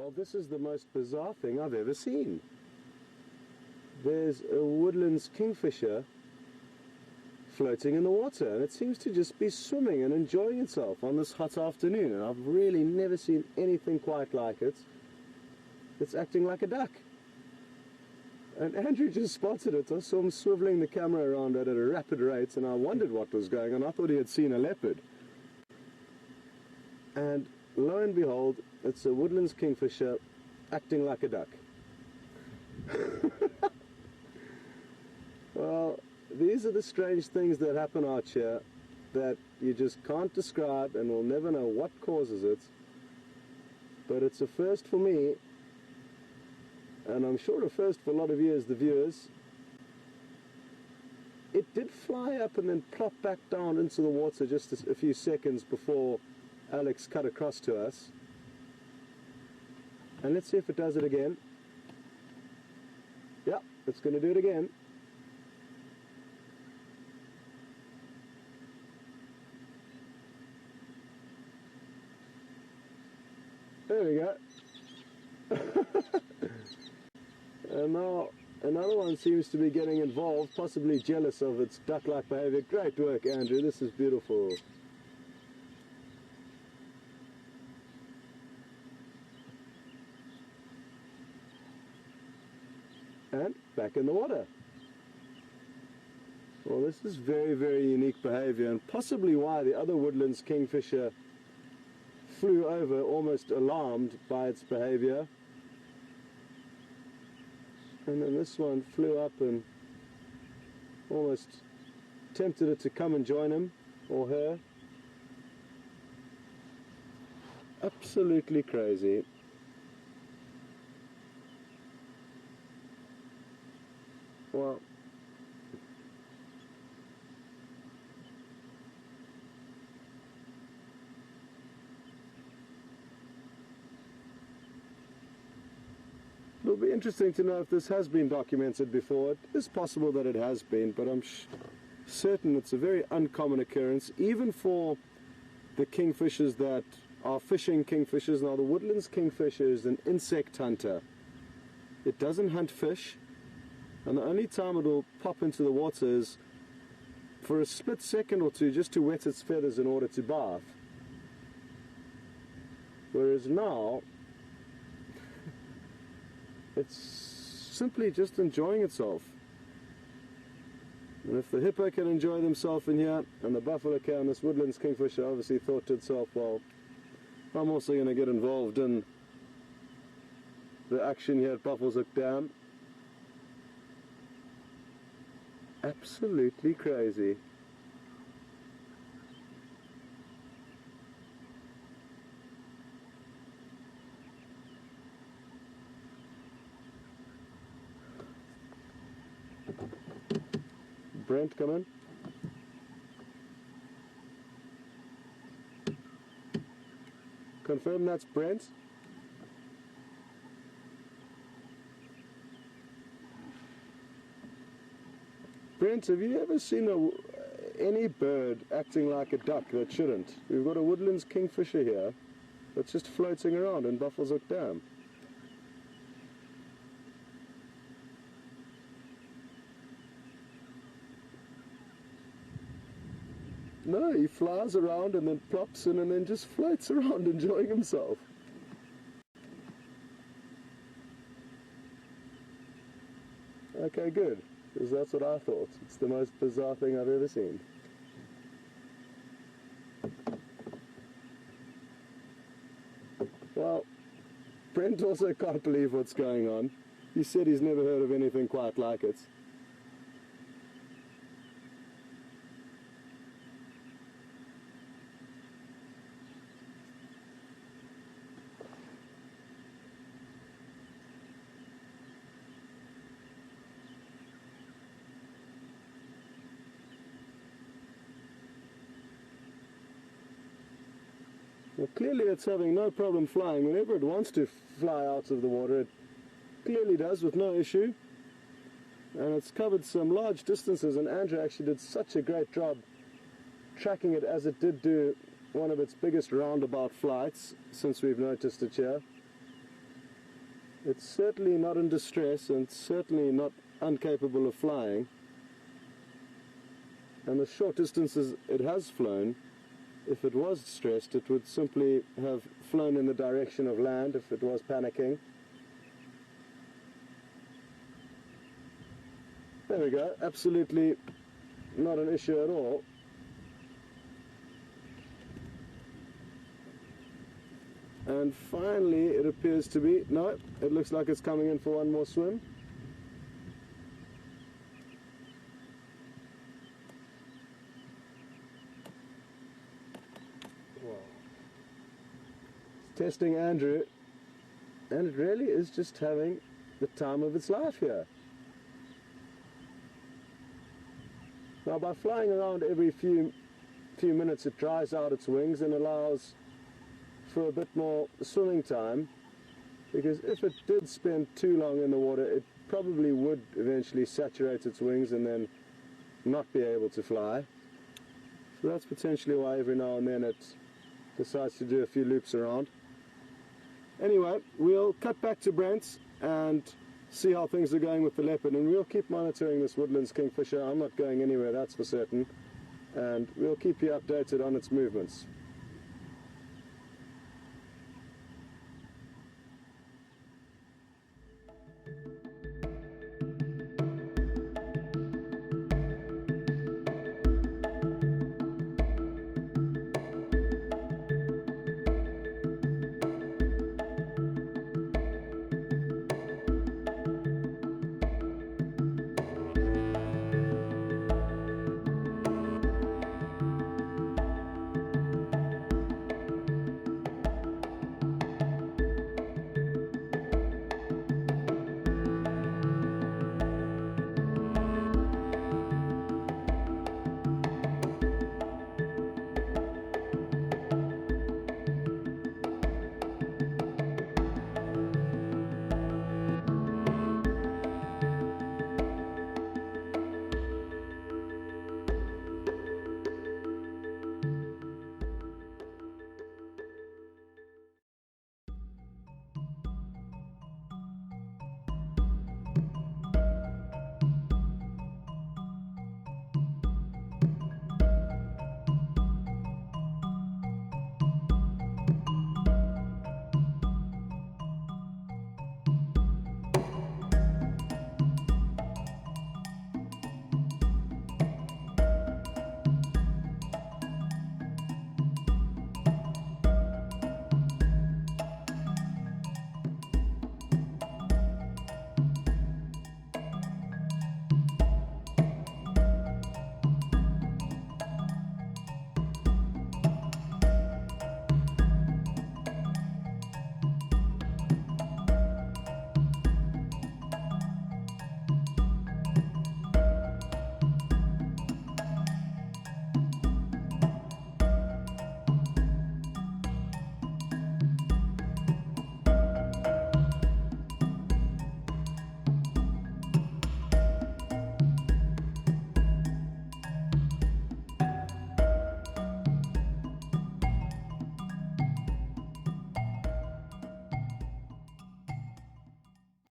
Well, this is the most bizarre thing I've ever seen. There's a Woodland Kingfisher floating in the water, and it seems to just be swimming and enjoying itself on this hot afternoon, and I've really never seen anything quite like it. It's acting like a duck. And Andrew just spotted it. I saw him swiveling the camera around it at a rapid rate, and I wondered what was going on. I thought he had seen a leopard. And lo and behold, it's a Woodland Kingfisher acting like a duck. Well, these are the strange things that happen out here that you just can't describe and will never know what causes it. But it's a first for me, and I'm sure a first for a lot of you as the viewers. It did fly up and then plop back down into the water just a few seconds before Alex cut across to us. And let's see if it does it again. Yeah, it's going to do it again. There we go. And now another one seems to be getting involved, possibly jealous of its duck-like behavior. Great work, Andrew. This is beautiful. And back in the water. Well, this is very, very unique behavior, and possibly why the other Woodland Kingfisher flew over almost alarmed by its behavior. And then this one flew up and almost tempted it to come and join him or her. Absolutely crazy. Well, it'll be interesting to know if this has been documented before. It is possible that it has been, but I'm certain it's a very uncommon occurrence, even for the kingfishers that are fishing kingfishers. Now, the Woodland Kingfisher is an insect hunter. It doesn't hunt fish, and the only time it will pop into the water is for a split second or two just to wet its feathers in order to bath. Whereas now, it's simply just enjoying itself. And if the hippo can enjoy themselves in here, and the buffalo can, this Woodland Kingfisher obviously thought to itself, well, I'm also going to get involved in the action here at Buffalo's Hook Dam. Absolutely crazy. Brent, come in. Confirm that's Brent. Brent, have you ever seen any bird acting like a duck that shouldn't? We've got a Woodland Kingfisher here that's just floating around in Buffalo's Hook Dam. No, he flies around and then plops in and then just floats around enjoying himself. Okay, good. Because that's what I thought. It's the most bizarre thing I've ever seen. Well, Brent also can't believe what's going on. He said he's never heard of anything quite like it. Well, clearly it's having no problem flying. Whenever it wants to fly out of the water, it clearly does with no issue. And it's covered some large distances, and Andrew actually did such a great job tracking it as it did do one of its biggest roundabout flights since we've noticed it here. It's certainly not in distress and certainly not incapable of flying. And the short distances it has flown, if it was stressed, it would simply have flown in the direction of land if it was panicking. There we go, absolutely not an issue at all. And finally it appears to be, no, it looks like it's coming in for one more swim. Testing Andrew, and it really is just having the time of its life here. Now by flying around every few minutes it dries out its wings and allows for a bit more swimming time, because if it did spend too long in the water it probably would eventually saturate its wings and then not be able to fly. So that's potentially why every now and then it decides to do a few loops around. Anyway, we'll cut back to Brent's and see how things are going with the leopard, and we'll keep monitoring this Woodland Kingfisher. I'm not going anywhere, that's for certain, and we'll keep you updated on its movements.